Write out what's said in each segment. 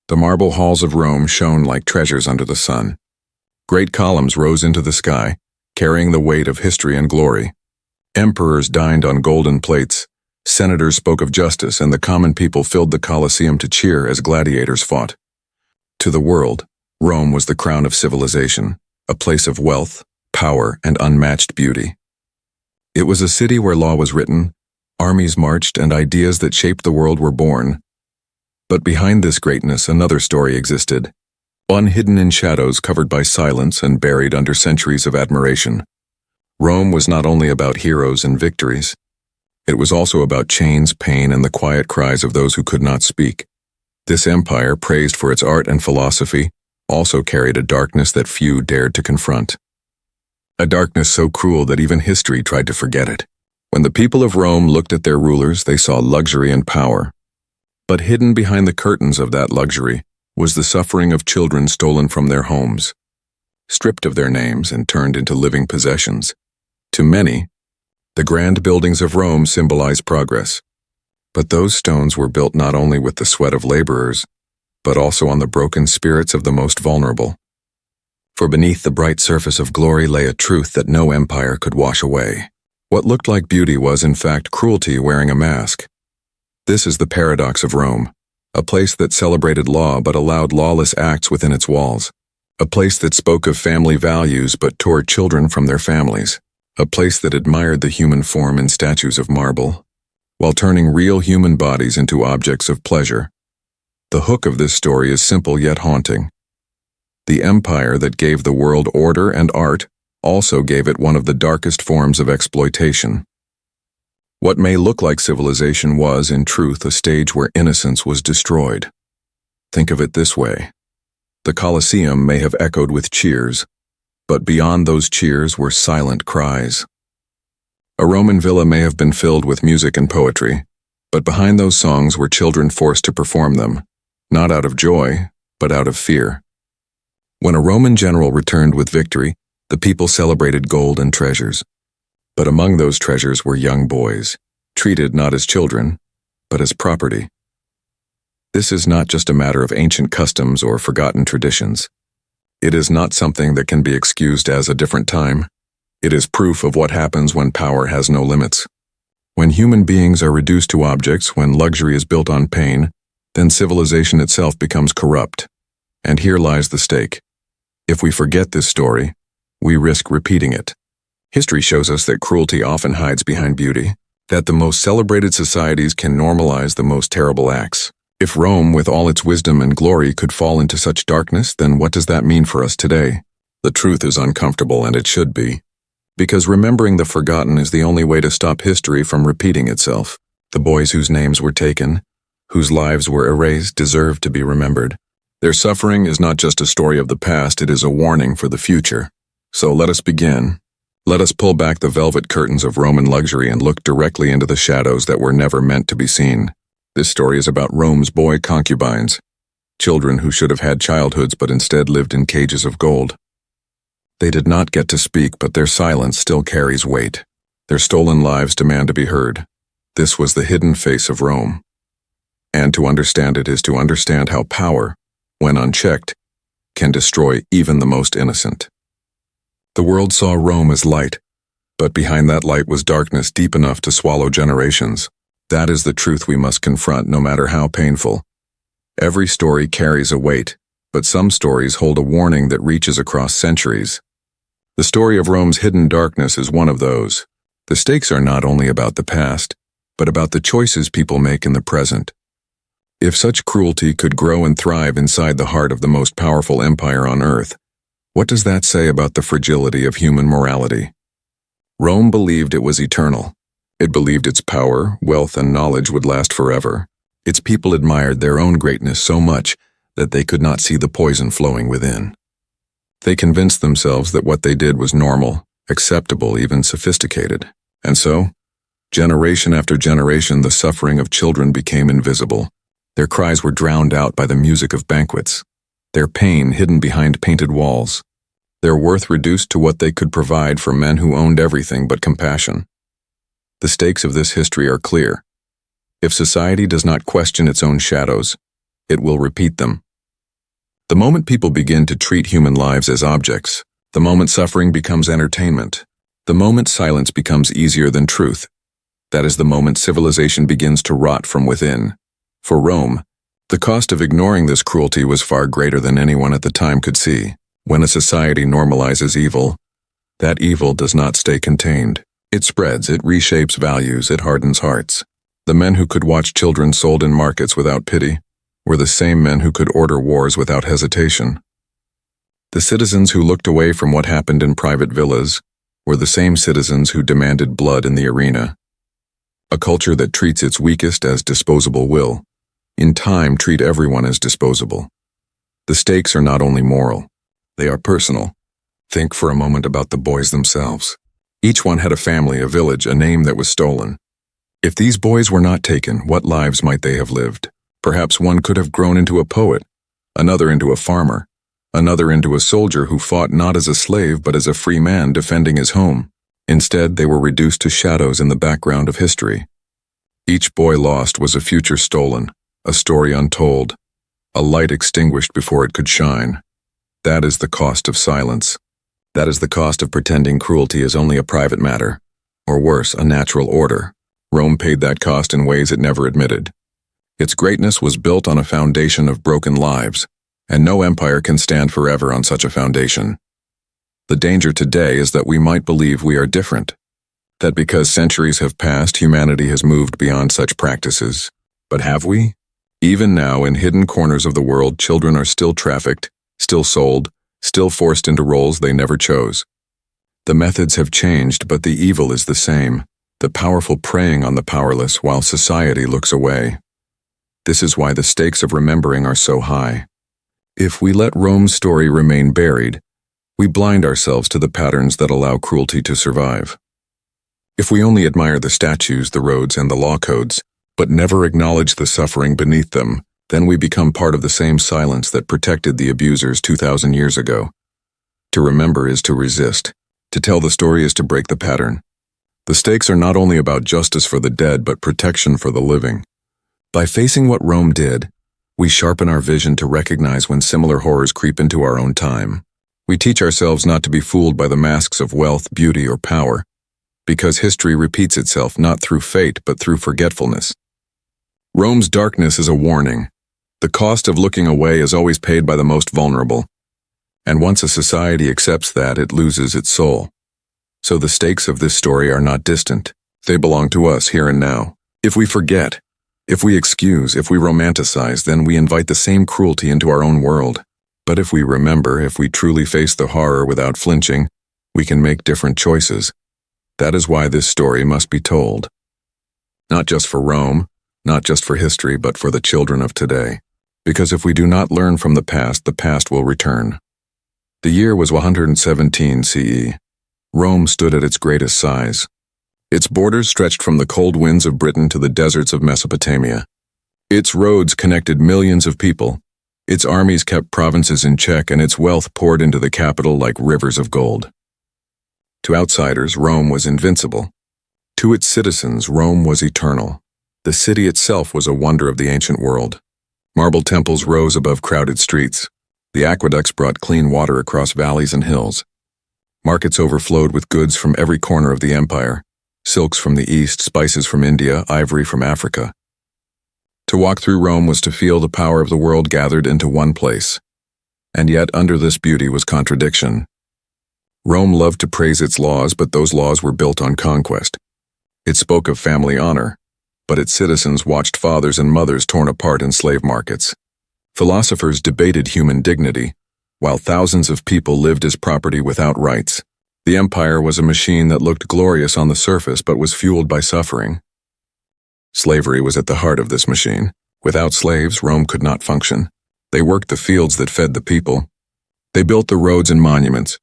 The marble halls of Rome shone like treasures under the sun. Great columns rose into the sky, carrying the weight of history and glory. Emperors dined on golden plates, senators spoke of justice, and the common people filled the Colosseum to cheer as gladiators fought. To the world, Rome was the crown of civilization, a place of wealth, power, and unmatched beauty. It was a city where law was written, armies marched, and ideas that shaped the world were born. But behind this greatness, another story existed, one hidden in shadows, covered by silence and buried under centuries of admiration. Rome was not only about heroes and victories. It was also about chains, pain, and the quiet cries of those who could not speak. This empire, praised for its art and philosophy, also carried a darkness that few dared to confront. A darkness so cruel that even history tried to forget it. When the people of Rome looked at their rulers, they saw luxury and power. But hidden behind the curtains of that luxury was the suffering of children stolen from their homes, stripped of their names and turned into living possessions. To many, the grand buildings of Rome symbolize progress. But those stones were built not only with the sweat of laborers, but also on the broken spirits of the most vulnerable. For beneath the bright surface of glory lay a truth that no empire could wash away. What looked like beauty was in fact cruelty wearing a mask. This is the paradox of Rome, a place that celebrated law but allowed lawless acts within its walls, a place that spoke of family values but tore children from their families, a place that admired the human form in statues of marble, while turning real human bodies into objects of pleasure. The hook of this story is simple yet haunting. The empire that gave the world order and art also gave it one of the darkest forms of exploitation. What may look like civilization was, in truth, a stage where innocence was destroyed. Think of it this way. The Colosseum may have echoed with cheers, but beyond those cheers were silent cries. A Roman villa may have been filled with music and poetry, but behind those songs were children forced to perform them, not out of joy, but out of fear. When a Roman general returned with victory, the people celebrated gold and treasures. But among those treasures were young boys, treated not as children, but as property. This is not just a matter of ancient customs or forgotten traditions. It is not something that can be excused as a different time. It is proof of what happens when power has no limits. When human beings are reduced to objects, when luxury is built on pain, then civilization itself becomes corrupt. And here lies the stake. If we forget this story, we risk repeating it. History shows us that cruelty often hides behind beauty, that the most celebrated societies can normalize the most terrible acts. If Rome, with all its wisdom and glory, could fall into such darkness, then what does that mean for us today? The truth is uncomfortable, and it should be. Because remembering the forgotten is the only way to stop history from repeating itself. The boys whose names were taken, whose lives were erased, deserve to be remembered. Their suffering is not just a story of the past, it is a warning for the future. So let us begin. Let us pull back the velvet curtains of Roman luxury and look directly into the shadows that were never meant to be seen. This story is about Rome's boy concubines, children who should have had childhoods but instead lived in cages of gold. They did not get to speak, but their silence still carries weight. Their stolen lives demand to be heard. This was the hidden face of Rome. And to understand it is to understand how power, when unchecked, can destroy even the most innocent. The world saw Rome as light, but behind that light was darkness deep enough to swallow generations. That is the truth we must confront, no matter how painful. Every story carries a weight, but some stories hold a warning that reaches across centuries. The story of Rome's hidden darkness is one of those. The stakes are not only about the past, but about the choices people make in the present. If such cruelty could grow and thrive inside the heart of the most powerful empire on earth, what does that say about the fragility of human morality? Rome believed it was eternal. It believed its power, wealth, and knowledge would last forever. Its people admired their own greatness so much that they could not see the poison flowing within. They convinced themselves that what they did was normal, acceptable, even sophisticated. And so, generation after generation, the suffering of children became invisible. Their cries were drowned out by the music of banquets, their pain hidden behind painted walls, their worth reduced to what they could provide for men who owned everything but compassion. The stakes of this history are clear. If society does not question its own shadows, it will repeat them. The moment people begin to treat human lives as objects, the moment suffering becomes entertainment, the moment silence becomes easier than truth, that is the moment civilization begins to rot from within. For Rome, the cost of ignoring this cruelty was far greater than anyone at the time could see. When a society normalizes evil, that evil does not stay contained. It spreads, it reshapes values, it hardens hearts. The men who could watch children sold in markets without pity were the same men who could order wars without hesitation. The citizens who looked away from what happened in private villas were the same citizens who demanded blood in the arena. A culture that treats its weakest as disposable will, in time, treat everyone as disposable. The stakes are not only moral, they are personal. Think for a moment about the boys themselves. Each one had a family, a village, a name that was stolen. If these boys were not taken, what lives might they have lived? Perhaps one could have grown into a poet, another into a farmer, another into a soldier who fought not as a slave but as a free man defending his home. Instead, they were reduced to shadows in the background of history. Each boy lost was a future stolen, a story untold, a light extinguished before it could shine. That is the cost of silence. That is the cost of pretending cruelty is only a private matter, or worse, a natural order. Rome paid that cost in ways it never admitted. Its greatness was built on a foundation of broken lives, and no empire can stand forever on such a foundation. The danger today is that we might believe we are different, that because centuries have passed, humanity has moved beyond such practices. But have we? Even now, in hidden corners of the world, children are still trafficked, still sold, still forced into roles they never chose. The methods have changed, but the evil is the same, the powerful preying on the powerless while society looks away. This is why the stakes of remembering are so high. If we let Rome's story remain buried, we blind ourselves to the patterns that allow cruelty to survive. If we only admire the statues, the roads, and the law codes, but never acknowledge the suffering beneath them, then we become part of the same silence that protected the abusers 2,000 years ago. To remember is to resist. To tell the story is to break the pattern. The stakes are not only about justice for the dead, but protection for the living. By facing what Rome did, we sharpen our vision to recognize when similar horrors creep into our own time. We teach ourselves not to be fooled by the masks of wealth, beauty, or power, because history repeats itself not through fate but through forgetfulness. Rome's darkness is a warning. The cost of looking away is always paid by the most vulnerable. And once a society accepts that, it loses its soul. So the stakes of this story are not distant. They belong to us here and now. If we forget, if we excuse, if we romanticize, then we invite the same cruelty into our own world. But if we remember, if we truly face the horror without flinching, we can make different choices. That is why this story must be told. Not just for Rome, not just for history, but for the children of today. Because if we do not learn from the past will return. The year was 117 CE. Rome stood at its greatest size. Its borders stretched from the cold winds of Britain to the deserts of Mesopotamia. Its roads connected millions of people. Its armies kept provinces in check, and its wealth poured into the capital like rivers of gold. To outsiders, Rome was invincible. To its citizens, Rome was eternal. The city itself was a wonder of the ancient world. Marble temples rose above crowded streets. The aqueducts brought clean water across valleys and hills. Markets overflowed with goods from every corner of the empire. Silks from the east, spices from India, ivory from Africa. To walk through Rome was to feel the power of the world gathered into one place. And yet, under this beauty was contradiction. Rome loved to praise its laws, but those laws were built on conquest. It spoke of family honor, but its citizens watched fathers and mothers torn apart in slave markets. Philosophers debated human dignity, while thousands of people lived as property without rights. The empire was a machine that looked glorious on the surface but was fueled by suffering. Slavery was at the heart of this machine. Without slaves, Rome could not function. They worked the fields that fed the people. They built the roads and monuments.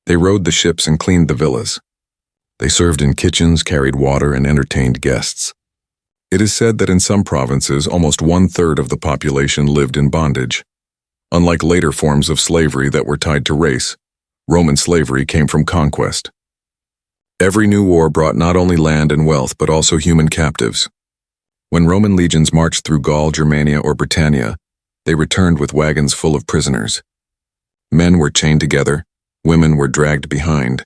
They rowed the ships and cleaned the villas. They served in kitchens, carried water, and entertained guests. It is said that in some provinces, almost 1/3 of the population lived in bondage. Unlike later forms of slavery that were tied to race, Roman slavery came from conquest. Every new war brought not only land and wealth, but also human captives. When Roman legions marched through Gaul, Germania, or Britannia, They returned with wagons full of prisoners. Men were chained together, women were dragged behind,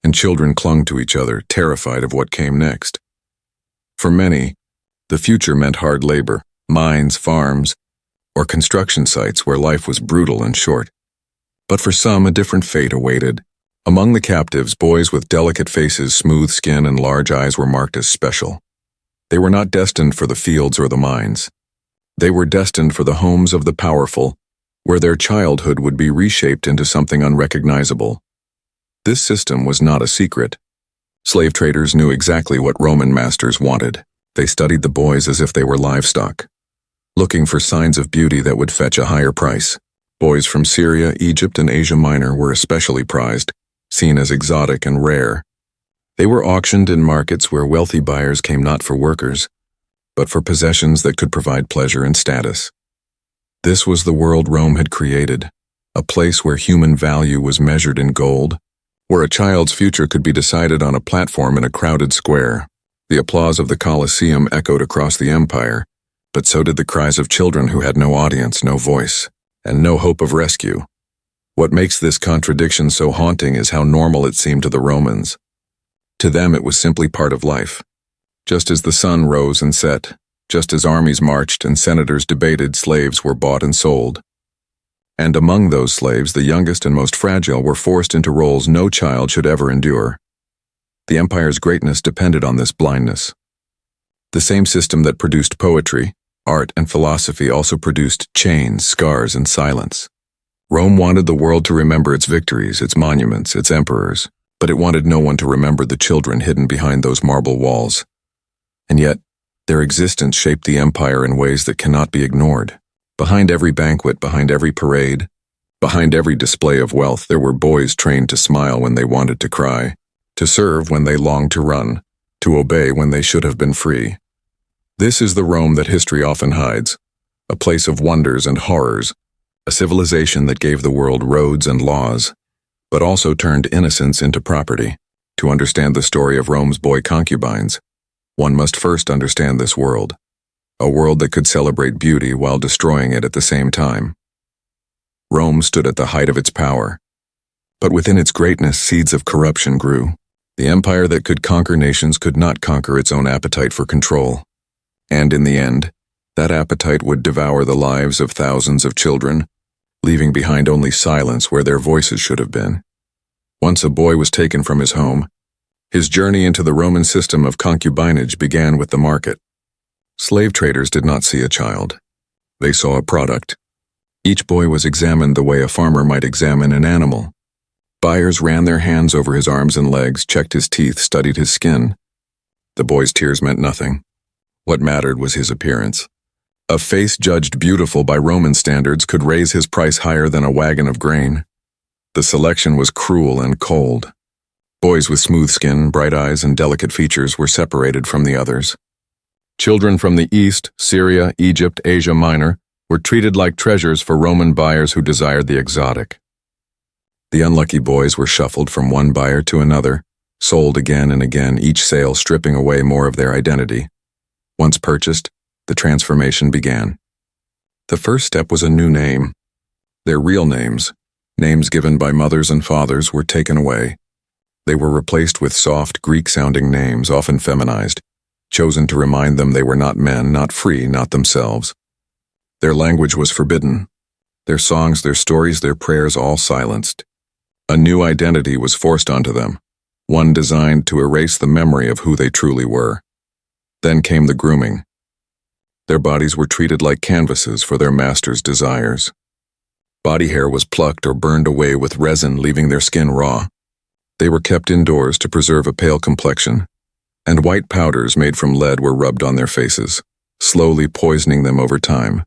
and children clung to each other, terrified of what came next. For many, the future meant hard labor, mines, farms, or construction sites where life was brutal and short. But for some, a different fate awaited. Among the captives, boys with delicate faces, smooth skin, and large eyes were marked as special. They were not destined for the fields or the mines. They were destined for the homes of the powerful, where their childhood would be reshaped into something unrecognizable. This system was not a secret. Slave traders knew exactly what Roman masters wanted. They studied the boys as if they were livestock, looking for signs of beauty that would fetch a higher price. Boys from Syria, Egypt, and Asia Minor were especially prized, seen as exotic and rare. They were auctioned in markets where wealthy buyers came not for workers, but for possessions that could provide pleasure and status. This was the world Rome had created, a place where human value was measured in gold, where a child's future could be decided on a platform in a crowded square. The applause of the Colosseum echoed across the empire, but so did the cries of children who had no audience, no voice, and no hope of rescue. What makes this contradiction so haunting is how normal it seemed to the Romans. To them, it was simply part of life. Just as the sun rose and set, just as armies marched and senators debated, slaves were bought and sold. And among those slaves, the youngest and most fragile were forced into roles no child should ever endure. The empire's greatness depended on this blindness. The same system that produced poetry, art, and philosophy also produced chains, scars, and silence. Rome wanted the world to remember its victories, its monuments, its emperors, but it wanted no one to remember the children hidden behind those marble walls. And yet, their existence shaped the empire in ways that cannot be ignored. Behind every banquet, behind every parade, behind every display of wealth, there were boys trained to smile when they wanted to cry, to serve when they longed to run, to obey when they should have been free. This is the Rome that history often hides, a place of wonders and horrors, a civilization that gave the world roads and laws, but also turned innocence into property. To understand the story of Rome's boy concubines, one must first understand this world, a world that could celebrate beauty while destroying it at the same time. Rome stood at the height of its power, but within its greatness, seeds of corruption grew. The empire that could conquer nations could not conquer its own appetite for control. And in the end, that appetite would devour the lives of thousands of children, leaving behind only silence where their voices should have been. Once a boy was taken from his home, his journey into the Roman system of concubinage began with the market. Slave traders did not see a child. They saw a product. Each boy was examined the way a farmer might examine an animal. Buyers ran their hands over his arms and legs, checked his teeth, studied his skin. The boy's tears meant nothing. What mattered was his appearance. A face judged beautiful by Roman standards could raise his price higher than a wagon of grain. The selection was cruel and cold. Boys with smooth skin, bright eyes, and delicate features were separated from the others. Children from the East, Syria, Egypt, Asia Minor, were treated like treasures for Roman buyers who desired the exotic. The unlucky boys were shuffled from one buyer to another, sold again and again, each sale stripping away more of their identity. Once purchased, the transformation began. The first step was a new name. Their real names, names given by mothers and fathers, were taken away. They were replaced with soft, Greek-sounding names, often feminized, chosen to remind them they were not men, not free, not themselves. Their language was forbidden. Their songs, their stories, their prayers all silenced. A new identity was forced onto them, one designed to erase the memory of who they truly were. Then came the grooming. Their bodies were treated like canvases for their master's desires. Body hair was plucked or burned away with resin, leaving their skin raw. They were kept indoors to preserve a pale complexion, and white powders made from lead were rubbed on their faces, slowly poisoning them over time.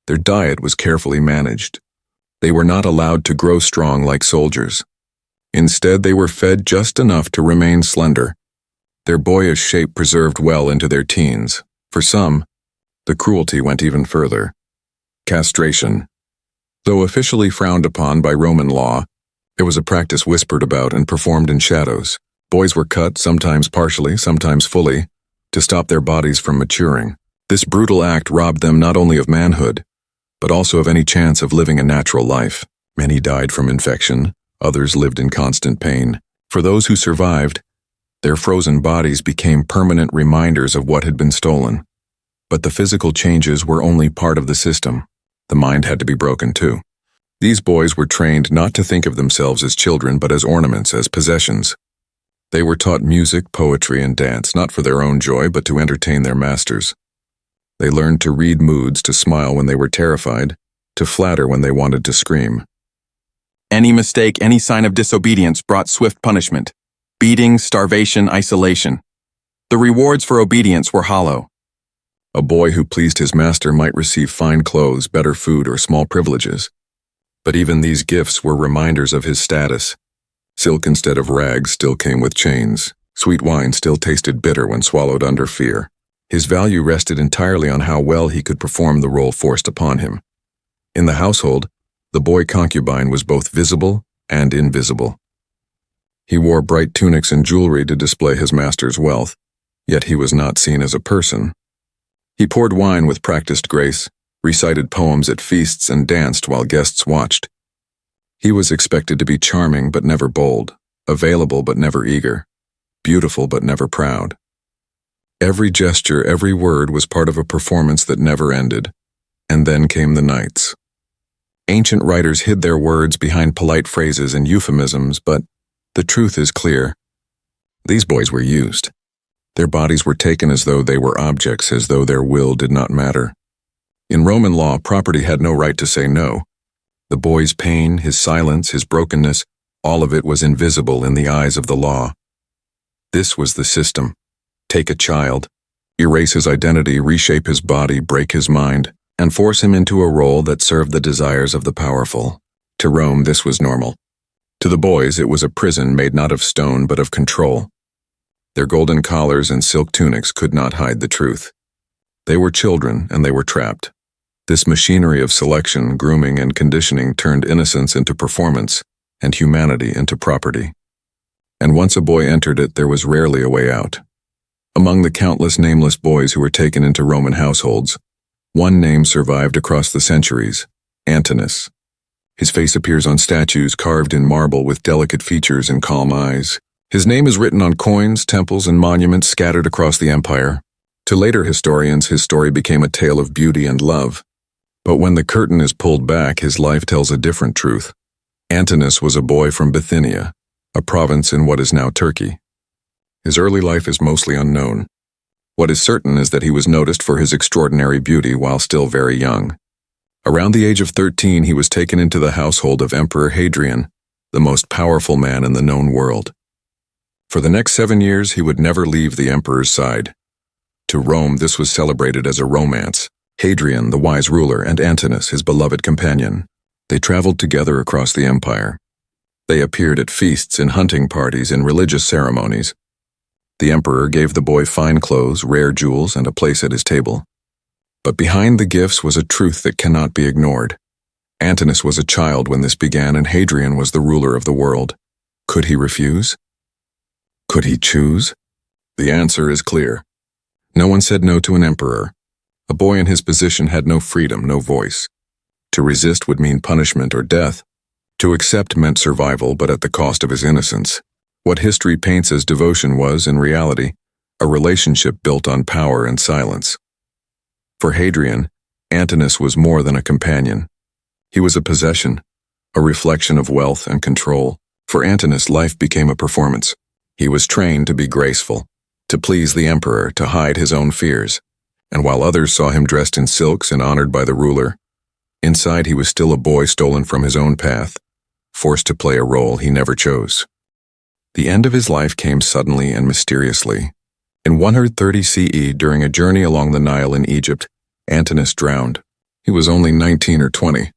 Their diet was carefully managed. They were not allowed to grow strong like soldiers. Instead, they were fed just enough to remain slender, their boyish shape preserved well into their teens. For some, the cruelty went even further. Castration. Though officially frowned upon by Roman law, it was a practice whispered about and performed in shadows. Boys were cut, sometimes partially, sometimes fully, to stop their bodies from maturing. This brutal act robbed them not only of manhood, but also of any chance of living a natural life. Many died from infection, others lived in constant pain. For those who survived, their frozen bodies became permanent reminders of what had been stolen. But the physical changes were only part of the system. The mind had to be broken too. These boys were trained not to think of themselves as children but as ornaments, as possessions. They were taught music, poetry, and dance, not for their own joy but to entertain their masters. They learned to read moods, to smile when they were terrified, to flatter when they wanted to scream. Any mistake, any sign of disobedience brought swift punishment. Beating, starvation, isolation. The rewards for obedience were hollow. A boy who pleased his master might receive fine clothes, better food, or small privileges. But even these gifts were reminders of his status. Silk instead of rags still came with chains. Sweet wine still tasted bitter when swallowed under fear. His value rested entirely on how well he could perform the role forced upon him. In the household, the boy concubine was both visible and invisible. He wore bright tunics and jewelry to display his master's wealth, yet he was not seen as a person. He poured wine with practiced grace, recited poems at feasts, and danced while guests watched. He was expected to be charming but never bold, available but never eager, beautiful but never proud. Every gesture, every word was part of a performance that never ended. And then came the nights. Ancient writers hid their words behind polite phrases and euphemisms, but the truth is clear. These boys were used. Their bodies were taken as though they were objects, as though their will did not matter. In Roman law, property had no right to say no. The boy's pain, his silence, his brokenness, all of it was invisible in the eyes of the law. This was the system. Take a child, erase his identity, reshape his body, break his mind, and force him into a role that served the desires of the powerful. To Rome, this was normal. To the boys, it was a prison made not of stone but of control. Their golden collars and silk tunics could not hide the truth. They were children, and they were trapped. This machinery of selection, grooming, and conditioning turned innocence into performance, and humanity into property. And once a boy entered it, there was rarely a way out. Among the countless nameless boys who were taken into Roman households, one name survived across the centuries: Antinous. His face appears on statues carved in marble with delicate features and calm eyes. His name is written on coins, temples, and monuments scattered across the empire. To later historians, his story became a tale of beauty and love. But when the curtain is pulled back, his life tells a different truth. Antinous was a boy from Bithynia, a province in what is now Turkey. His early life is mostly unknown. What is certain is that he was noticed for his extraordinary beauty while still very young. Around the age of 13, he was taken into the household of Emperor Hadrian, the most powerful man in the known world. For the next 7 years, he would never leave the emperor's side. To Rome, this was celebrated as a romance. Hadrian, the wise ruler, and Antinous, his beloved companion. They traveled together across the empire. They appeared at feasts, in hunting parties, in religious ceremonies. The emperor gave the boy fine clothes, rare jewels, and a place at his table. But behind the gifts was a truth that cannot be ignored. Antinous was a child when this began, and Hadrian was the ruler of the world. Could he refuse? Could he choose? The answer is clear. No one said no to an emperor. A boy in his position had no freedom, no voice. To resist would mean punishment or death. To accept meant survival, but at the cost of his innocence. What history paints as devotion was, in reality, a relationship built on power and silence. For Hadrian, Antinous was more than a companion. He was a possession, a reflection of wealth and control. For Antinous, life became a performance. He was trained to be graceful, to please the emperor, to hide his own fears. And while others saw him dressed in silks and honored by the ruler, inside he was still a boy stolen from his own path, forced to play a role he never chose. The end of his life came suddenly and mysteriously. In 130 CE, during a journey along the Nile in Egypt, Antinous drowned. He was only 19 or 20.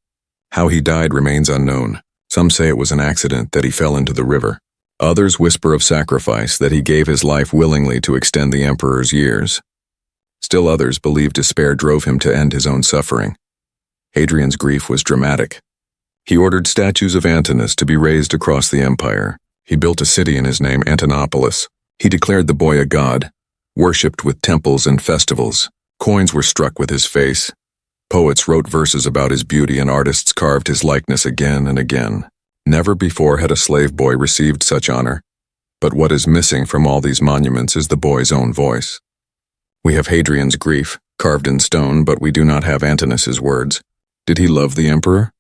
How he died remains unknown. Some say it was an accident, that he fell into the river. Others whisper of sacrifice, that he gave his life willingly to extend the emperor's years. Still others believe despair drove him to end his own suffering. Hadrian's grief was dramatic. He ordered statues of Antinous to be raised across the empire. He built a city in his name, Antinopolis. He declared the boy a god, worshipped with temples and festivals. Coins were struck with his face. Poets wrote verses about his beauty and artists carved his likeness again and again. Never before had a slave boy received such honor. But what is missing from all these monuments is the boy's own voice. We have Hadrian's grief, carved in stone, but we do not have Antinous' words. Did he love the emperor?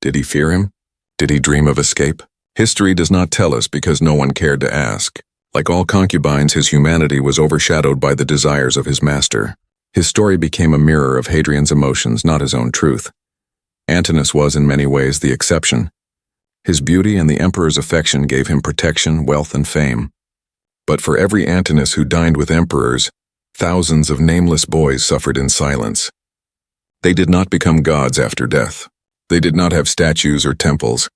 Did he fear him? Did he dream of escape? History does not tell us because no one cared to ask. Like all concubines, his humanity was overshadowed by the desires of his master. His story became a mirror of Hadrian's emotions, not his own truth. Antinous was in many ways the exception. His beauty and the emperor's affection gave him protection, wealth, and fame. But for every Antinous who dined with emperors, thousands of nameless boys suffered in silence. They did not become gods after death. They did not have statues or temples.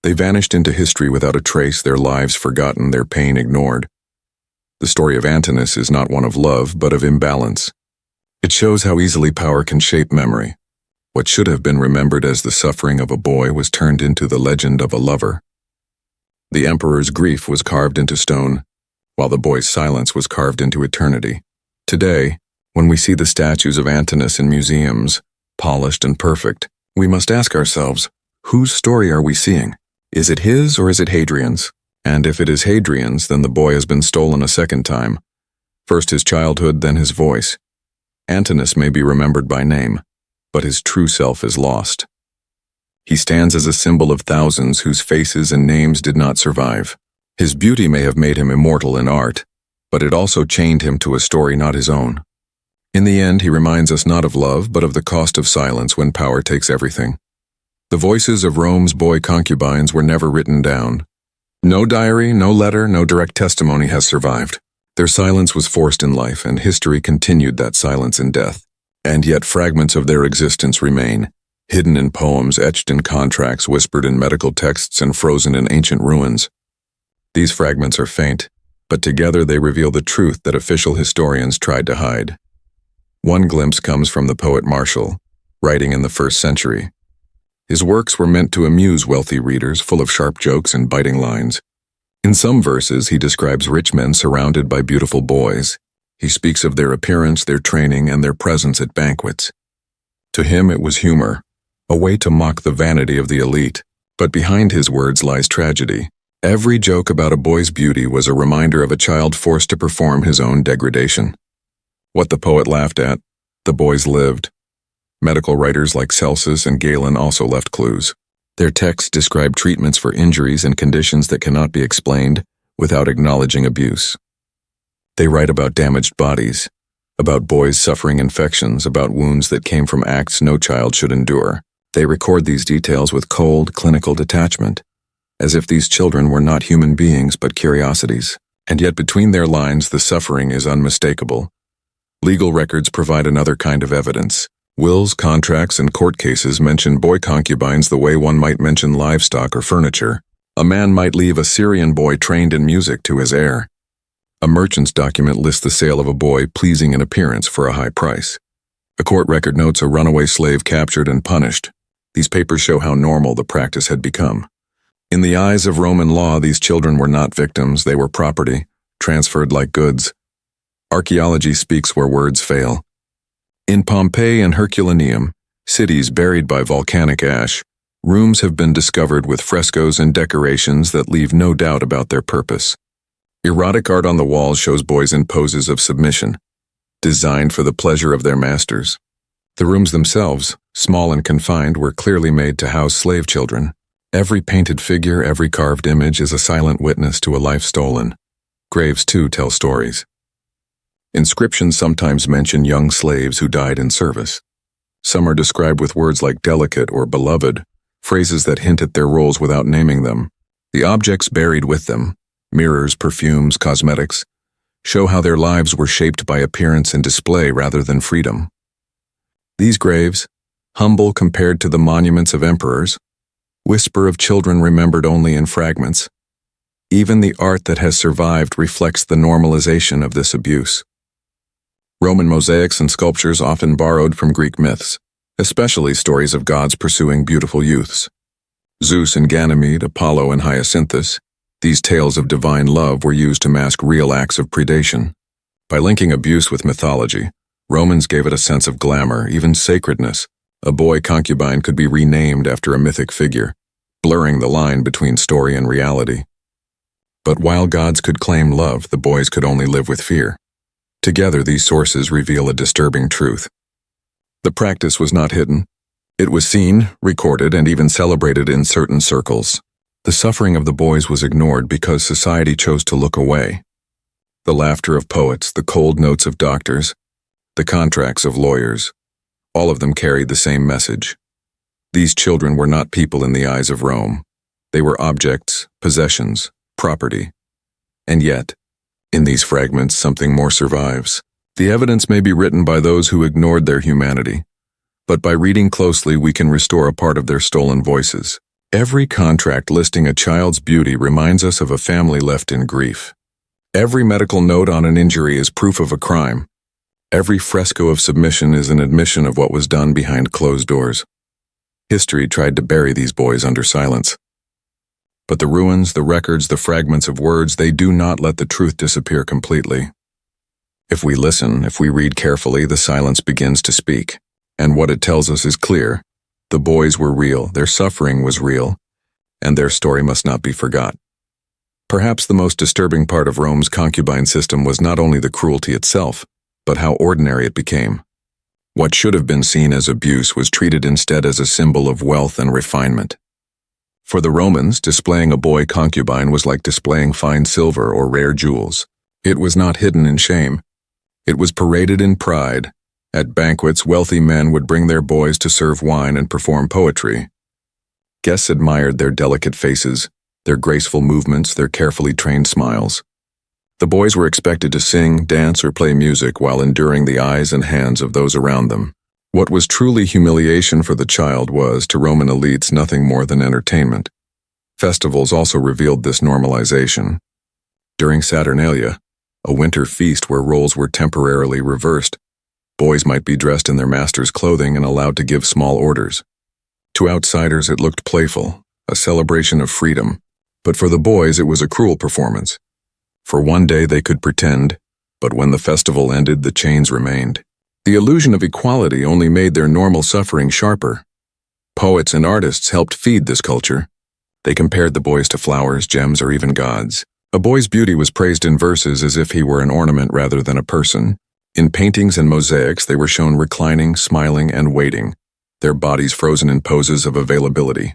They vanished into history without a trace, their lives forgotten, their pain ignored. The story of Antinous is not one of love, but of imbalance. It shows how easily power can shape memory. What should have been remembered as the suffering of a boy was turned into the legend of a lover. The emperor's grief was carved into stone, while the boy's silence was carved into eternity. Today, when we see the statues of Antinous in museums, polished and perfect, we must ask ourselves, whose story are we seeing? Is it his or is it Hadrian's? And if it is Hadrian's, then the boy has been stolen a second time. First his childhood, then his voice. Antinous may be remembered by name, but his true self is lost. He stands as a symbol of thousands whose faces and names did not survive. His beauty may have made him immortal in art, but it also chained him to a story not his own. In the end, he reminds us not of love, but of the cost of silence when power takes everything. The voices of Rome's boy concubines were never written down. No diary, no letter, no direct testimony has survived. Their silence was forced in life, and history continued that silence in death. And yet fragments of their existence remain, hidden in poems, etched in contracts, whispered in medical texts, and frozen in ancient ruins. These fragments are faint, but together they reveal the truth that official historians tried to hide. One glimpse comes from the poet Martial, writing in the 1st century. His works were meant to amuse wealthy readers, full of sharp jokes and biting lines. In some verses, he describes rich men surrounded by beautiful boys. He speaks of their appearance, their training, and their presence at banquets. To him it was humor, a way to mock the vanity of the elite. But behind his words lies tragedy. Every joke about a boy's beauty was a reminder of a child forced to perform his own degradation. What the poet laughed at, the boys lived. Medical writers like Celsus and Galen also left clues. Their texts describe treatments for injuries and conditions that cannot be explained without acknowledging abuse. They write about damaged bodies, about boys suffering infections, about wounds that came from acts no child should endure. They record these details with cold, clinical detachment, as if these children were not human beings but curiosities. And yet between their lines the suffering is unmistakable. Legal records provide another kind of evidence. Wills, contracts, and court cases mention boy concubines the way one might mention livestock or furniture. A man might leave a Syrian boy trained in music to his heir. A merchant's document lists the sale of a boy pleasing in appearance for a high price. A court record notes a runaway slave captured and punished. These papers show how normal the practice had become. In the eyes of Roman law, these children were not victims, they were property, transferred like goods. Archaeology speaks where words fail. In Pompeii and Herculaneum, cities buried by volcanic ash, rooms have been discovered with frescoes and decorations that leave no doubt about their purpose. Erotic art on the walls shows boys in poses of submission, designed for the pleasure of their masters. The rooms themselves, small and confined, were clearly made to house slave children. Every painted figure, every carved image is a silent witness to a life stolen. Graves, too, tell stories. Inscriptions sometimes mention young slaves who died in service. Some are described with words like delicate or beloved, phrases that hint at their roles without naming them. The objects buried with them, mirrors, perfumes, cosmetics, show how their lives were shaped by appearance and display rather than freedom. These graves, humble compared to the monuments of emperors, whisper of children remembered only in fragments. Even the art that has survived reflects the normalization of this abuse. Roman mosaics and sculptures often borrowed from Greek myths, especially stories of gods pursuing beautiful youths. Zeus and Ganymede, Apollo and Hyacinthus, these tales of divine love were used to mask real acts of predation. By linking abuse with mythology, Romans gave it a sense of glamour, even sacredness. A boy concubine could be renamed after a mythic figure, blurring the line between story and reality. But while gods could claim love, the boys could only live with fear. Together, these sources reveal a disturbing truth. The practice was not hidden. It was seen, recorded, and even celebrated in certain circles. The suffering of the boys was ignored because society chose to look away. The laughter of poets, the cold notes of doctors, the contracts of lawyers, all of them carried the same message. These children were not people in the eyes of Rome. They were objects, possessions, property. And yet, in these fragments, something more survives. The evidence may be written by those who ignored their humanity, but by reading closely we can restore a part of their stolen voices. Every contract listing a child's beauty reminds us of a family left in grief. Every medical note on an injury is proof of a crime. Every fresco of submission is an admission of what was done behind closed doors. History tried to bury these boys under silence. But the ruins, the records, the fragments of words, they do not let the truth disappear completely. If we listen, if we read carefully, the silence begins to speak. And what it tells us is clear. The boys were real, their suffering was real, and their story must not be forgot. Perhaps the most disturbing part of Rome's concubine system was not only the cruelty itself, but how ordinary it became. What should have been seen as abuse was treated instead as a symbol of wealth and refinement. For the Romans, displaying a boy concubine was like displaying fine silver or rare jewels. It was not hidden in shame. It was paraded in pride. At banquets, wealthy men would bring their boys to serve wine and perform poetry. Guests admired their delicate faces, their graceful movements, their carefully trained smiles. The boys were expected to sing, dance, or play music while enduring the eyes and hands of those around them. What was truly humiliation for the child was, to Roman elites, nothing more than entertainment. Festivals also revealed this normalization. During Saturnalia, a winter feast where roles were temporarily reversed, boys might be dressed in their master's clothing and allowed to give small orders. To outsiders, it looked playful, a celebration of freedom. But for the boys, it was a cruel performance. For one day they could pretend, but when the festival ended, the chains remained. The illusion of equality only made their normal suffering sharper. Poets and artists helped feed this culture. They compared the boys to flowers, gems, or even gods. A boy's beauty was praised in verses as if he were an ornament rather than a person. In paintings and mosaics, they were shown reclining, smiling, and waiting, their bodies frozen in poses of availability.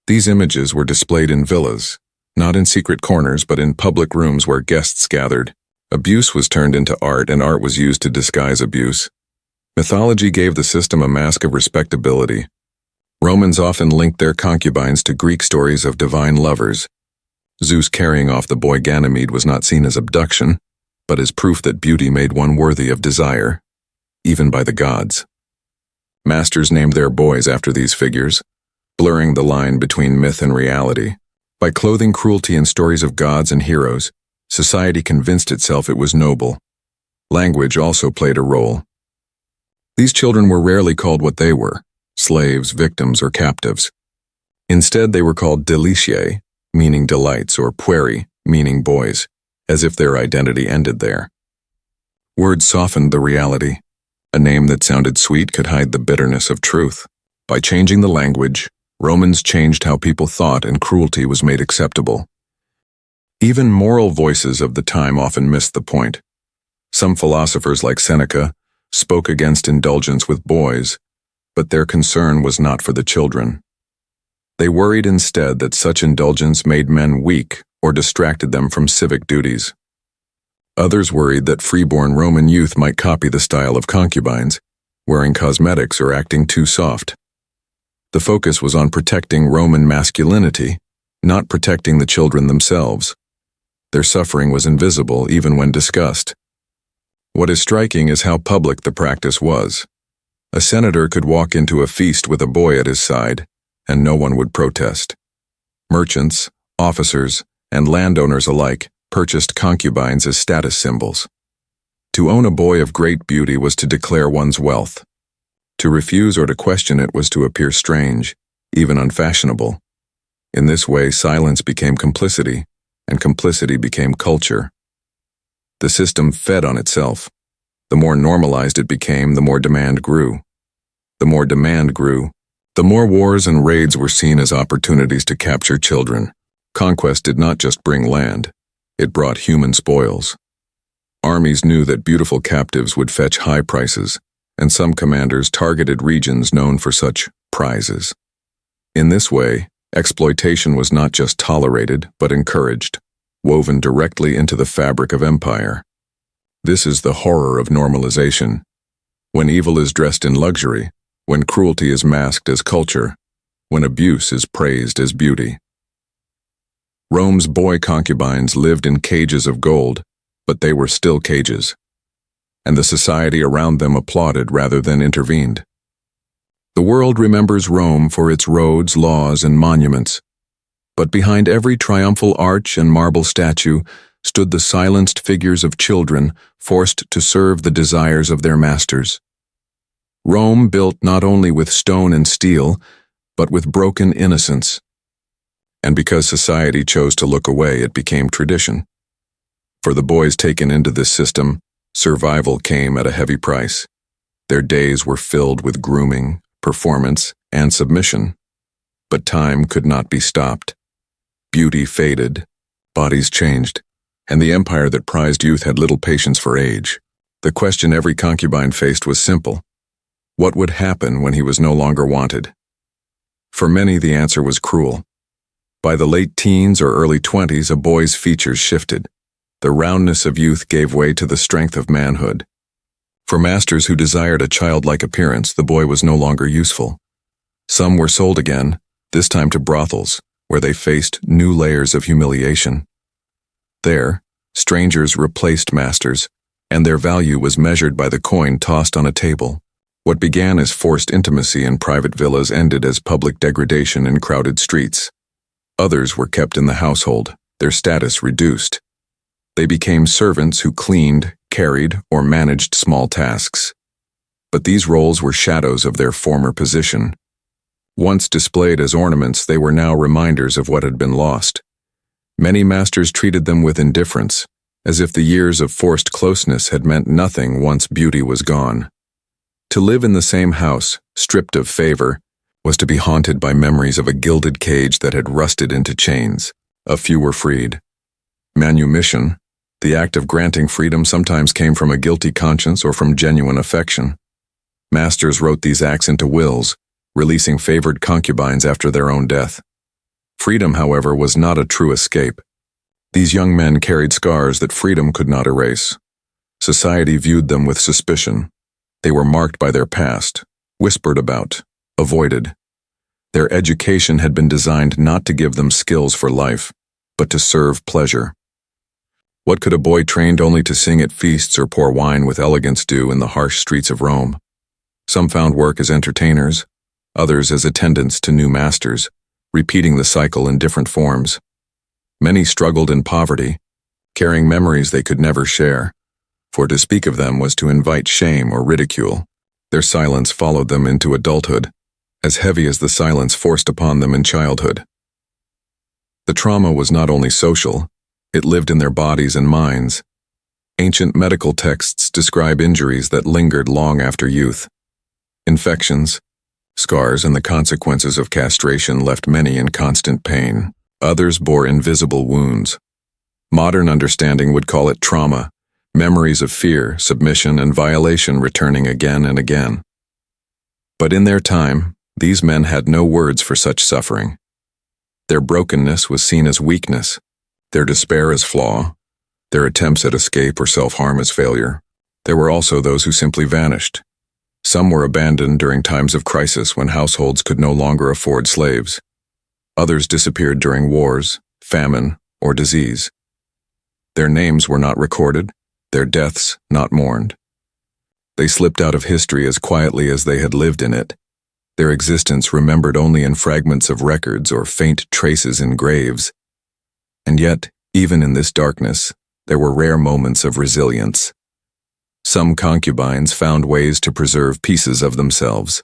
These images were displayed in villas, not in secret corners, but in public rooms where guests gathered. Abuse was turned into art, and art was used to disguise abuse. Mythology gave the system a mask of respectability. Romans often linked their concubines to Greek stories of divine lovers. Zeus carrying off the boy Ganymede was not seen as abduction, but as proof that beauty made one worthy of desire, even by the gods. Masters named their boys after these figures, blurring the line between myth and reality. By clothing cruelty in stories of gods and heroes, society convinced itself it was noble. Language also played a role. These children were rarely called what they were, slaves, victims, or captives. Instead, they were called deliciae, meaning delights, or pueri, meaning boys, as if their identity ended there. Words softened the reality. A name that sounded sweet could hide the bitterness of truth. By changing the language, Romans changed how people thought, and cruelty was made acceptable. Even moral voices of the time often missed the point. Some philosophers, like Seneca, spoke against indulgence with boys, but their concern was not for the children. They worried instead that such indulgence made men weak or distracted them from civic duties. Others worried that freeborn Roman youth might copy the style of concubines, wearing cosmetics or acting too soft. The focus was on protecting Roman masculinity, not protecting the children themselves. Their suffering was invisible even when discussed. What is striking is how public the practice was. A senator could walk into a feast with a boy at his side, and no one would protest. Merchants, officers, and landowners alike purchased concubines as status symbols. To own a boy of great beauty was to declare one's wealth. To refuse or to question it was to appear strange, even unfashionable. In this way, silence became complicity, and complicity became culture. The system fed on itself. The more normalized it became, the more demand grew. The more demand grew, the more wars and raids were seen as opportunities to capture children. Conquest did not just bring land, it brought human spoils. Armies knew that beautiful captives would fetch high prices, and some commanders targeted regions known for such prizes. In this way, exploitation was not just tolerated, but encouraged, woven directly into the fabric of empire. This is the horror of normalization. When evil is dressed in luxury, when cruelty is masked as culture, when abuse is praised as beauty. Rome's boy concubines lived in cages of gold, but they were still cages, and the society around them applauded rather than intervened. The world remembers Rome for its roads, laws, and monuments, but behind every triumphal arch and marble statue stood the silenced figures of children forced to serve the desires of their masters. Rome built not only with stone and steel, but with broken innocence. And because society chose to look away, it became tradition. For the boys taken into this system, survival came at a heavy price. Their days were filled with grooming, performance, and submission. But time could not be stopped. Beauty faded, bodies changed, and the empire that prized youth had little patience for age. The question every concubine faced was simple. What would happen when he was no longer wanted? For many, the answer was cruel. By the late teens or early 20s, a boy's features shifted. The roundness of youth gave way to the strength of manhood. For masters who desired a childlike appearance, the boy was no longer useful. Some were sold again, this time to brothels, where they faced new layers of humiliation. There, strangers replaced masters, and their value was measured by the coin tossed on a table. What began as forced intimacy in private villas ended as public degradation in crowded streets. Others were kept in the household, their status reduced. They became servants who cleaned, carried, or managed small tasks. But these roles were shadows of their former position. Once displayed as ornaments, they were now reminders of what had been lost. Many masters treated them with indifference, as if the years of forced closeness had meant nothing once beauty was gone. To live in the same house, stripped of favor, was to be haunted by memories of a gilded cage that had rusted into chains. A few were freed. Manumission, the act of granting freedom, sometimes came from a guilty conscience or from genuine affection. Masters wrote these acts into wills, releasing favored concubines after their own death. Freedom, however, was not a true escape. These young men carried scars that freedom could not erase. Society viewed them with suspicion. They were marked by their past, whispered about, avoided. Their education had been designed not to give them skills for life, but to serve pleasure. What could a boy trained only to sing at feasts or pour wine with elegance do in the harsh streets of Rome? Some found work as entertainers, others as attendants to new masters, repeating the cycle in different forms. Many struggled in poverty, carrying memories they could never share, for to speak of them was to invite shame or ridicule. Their silence followed them into adulthood, as heavy as the silence forced upon them in childhood. The trauma was not only social, it lived in their bodies and minds. Ancient medical texts describe injuries that lingered long after youth. Infections, scars, and the consequences of castration left many in constant pain. Others bore invisible wounds. Modern understanding would call it trauma, memories of fear, submission, and violation returning again and again. But in their time, these men had no words for such suffering. Their brokenness was seen as weakness, their despair as flaw, their attempts at escape or self-harm as failure. There were also those who simply vanished. Some were abandoned during times of crisis when households could no longer afford slaves. Others disappeared during wars, famine, or disease. Their names were not recorded, their deaths not mourned. They slipped out of history as quietly as they had lived in it, their existence remembered only in fragments of records or faint traces in graves. And yet, even in this darkness, there were rare moments of resilience. Some concubines found ways to preserve pieces of themselves.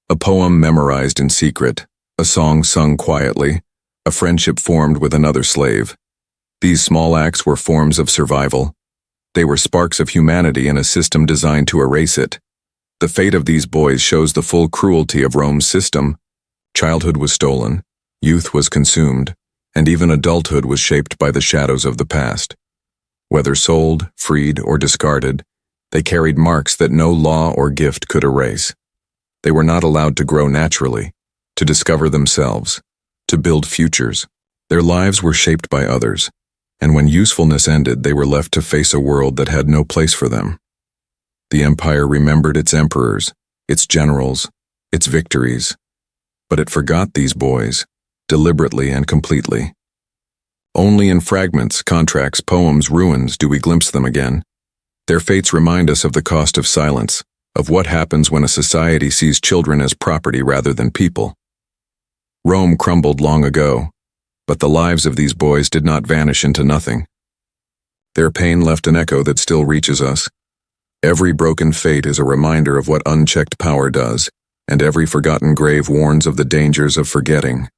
A poem memorized in secret, a song sung quietly, a friendship formed with another slave. These small acts were forms of survival. They were sparks of humanity in a system designed to erase it. The fate of these boys shows the full cruelty of Rome's system. Childhood was stolen, youth was consumed, and even adulthood was shaped by the shadows of the past. Whether sold, freed, or discarded, they carried marks that no law or gift could erase. They were not allowed to grow naturally, to discover themselves, to build futures. Their lives were shaped by others, and when usefulness ended, they were left to face a world that had no place for them. The empire remembered its emperors, its generals, its victories, but it forgot these boys, deliberately and completely. Only in fragments, contracts, poems, ruins do we glimpse them again. Their fates remind us of the cost of silence, of what happens when a society sees children as property rather than people. Rome crumbled long ago, but the lives of these boys did not vanish into nothing. Their pain left an echo that still reaches us. Every broken fate is a reminder of what unchecked power does, and every forgotten grave warns of the dangers of forgetting.